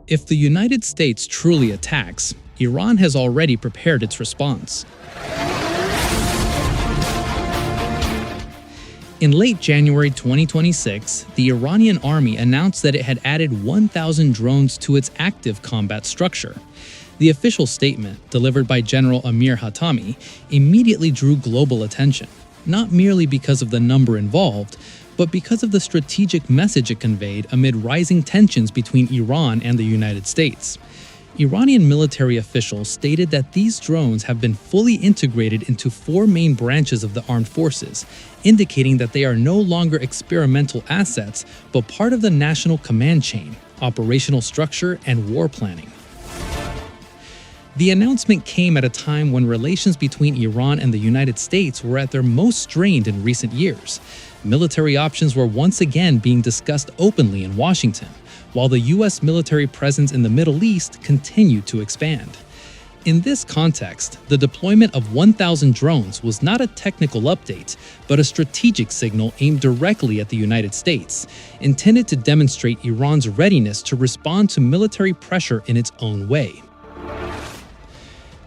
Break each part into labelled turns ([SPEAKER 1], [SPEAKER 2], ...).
[SPEAKER 1] If the United States truly attacks, Iran has already prepared its response. In late January 2026, the Iranian army announced that it had added 1,000 drones to its active combat structure. The official statement, delivered by General Amir Hatami, immediately drew global attention, not merely because of the number involved, but because of the strategic message it conveyed amid rising tensions between Iran and the United States. Iranian military officials stated that these drones have been fully integrated into 4 main branches of the armed forces, indicating that they are no longer experimental assets, but part of the national command chain, operational structure, and war planning. The announcement came at a time when relations between Iran and the United States were at their most strained in recent years. Military options were once again being discussed openly in Washington, while the U.S. military presence in the Middle East continued to expand. In this context, the deployment of 1,000 drones was not a technical update, but a strategic signal aimed directly at the United States, intended to demonstrate Iran's readiness to respond to military pressure in its own way.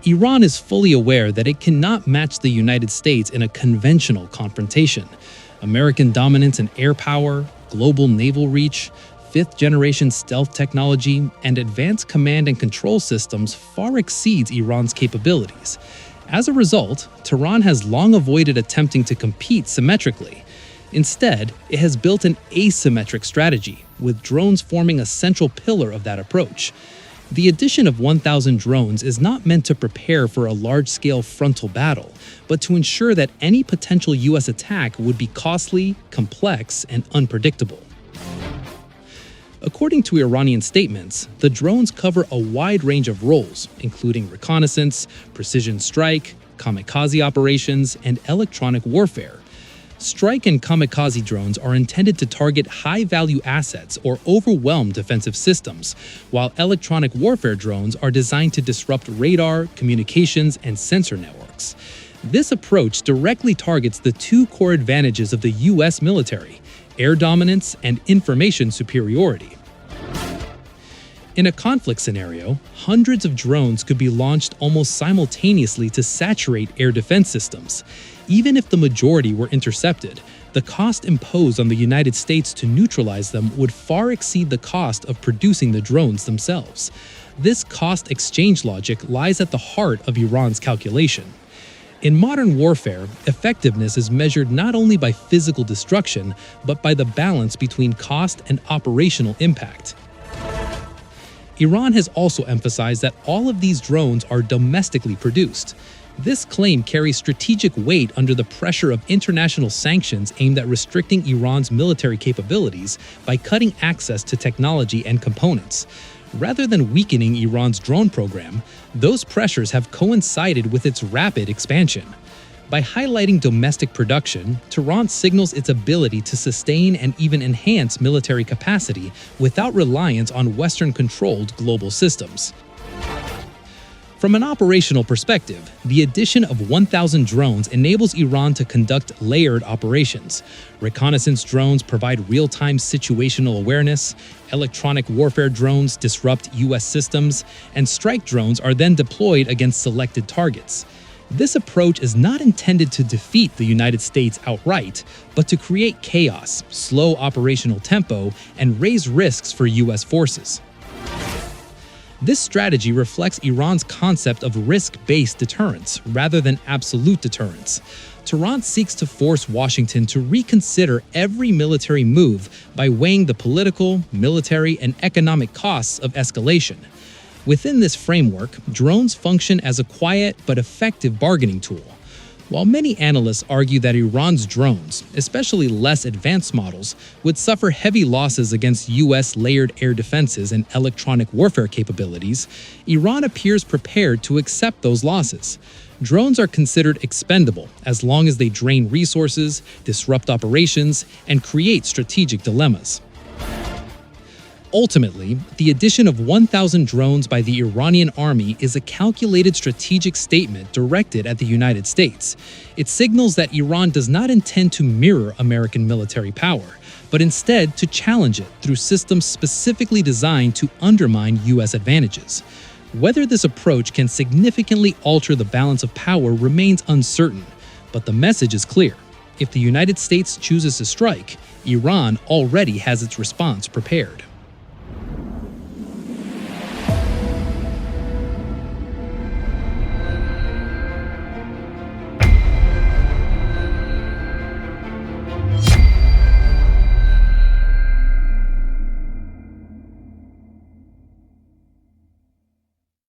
[SPEAKER 1] Iran is fully aware that it cannot match the United States in a conventional confrontation. American dominance in air power, global naval reach, fifth-generation stealth technology, and advanced command and control systems far exceeds Iran's capabilities. As a result, Tehran has long avoided attempting to compete symmetrically. Instead, it has built an asymmetric strategy, with drones forming a central pillar of that approach. The addition of 1,000 drones is not meant to prepare for a large-scale frontal battle, but to ensure that any potential U.S. attack would be costly, complex, and unpredictable. According to Iranian statements, the drones cover a wide range of roles, including reconnaissance, precision strike, kamikaze operations, and electronic warfare. Strike and kamikaze drones are intended to target high-value assets or overwhelm defensive systems, while electronic warfare drones are designed to disrupt radar, communications, and sensor networks. This approach directly targets the 2 core advantages of the U.S. military: air dominance and information superiority. In a conflict scenario, hundreds of drones could be launched almost simultaneously to saturate air defense systems. Even if the majority were intercepted, the cost imposed on the United States to neutralize them would far exceed the cost of producing the drones themselves. This cost exchange logic lies at the heart of Iran's calculation. In modern warfare, effectiveness is measured not only by physical destruction, but by the balance between cost and operational impact. Iran has also emphasized that all of these drones are domestically produced. This claim carries strategic weight under the pressure of international sanctions aimed at restricting Iran's military capabilities by cutting access to technology and components. Rather than weakening Iran's drone program, those pressures have coincided with its rapid expansion. By highlighting domestic production, Tehran signals its ability to sustain and even enhance military capacity without reliance on Western-controlled global systems. From an operational perspective, the addition of 1,000 drones enables Iran to conduct layered operations. Reconnaissance drones provide real-time situational awareness, electronic warfare drones disrupt U.S. systems, and strike drones are then deployed against selected targets. This approach is not intended to defeat the United States outright, but to create chaos, slow operational tempo, and raise risks for U.S. forces. This strategy reflects Iran's concept of risk-based deterrence rather than absolute deterrence. Tehran seeks to force Washington to reconsider every military move by weighing the political, military, and economic costs of escalation. Within this framework, drones function as a quiet but effective bargaining tool. While many analysts argue that Iran's drones, especially less advanced models, would suffer heavy losses against U.S. layered air defenses and electronic warfare capabilities, Iran appears prepared to accept those losses. Drones are considered expendable as long as they drain resources, disrupt operations, and create strategic dilemmas. Ultimately, the addition of 1,000 drones by the Iranian army is a calculated strategic statement directed at the United States. It signals that Iran does not intend to mirror American military power, but instead to challenge it through systems specifically designed to undermine U.S. advantages. Whether this approach can significantly alter the balance of power remains uncertain, but the message is clear. If the United States chooses to strike, Iran already has its response prepared.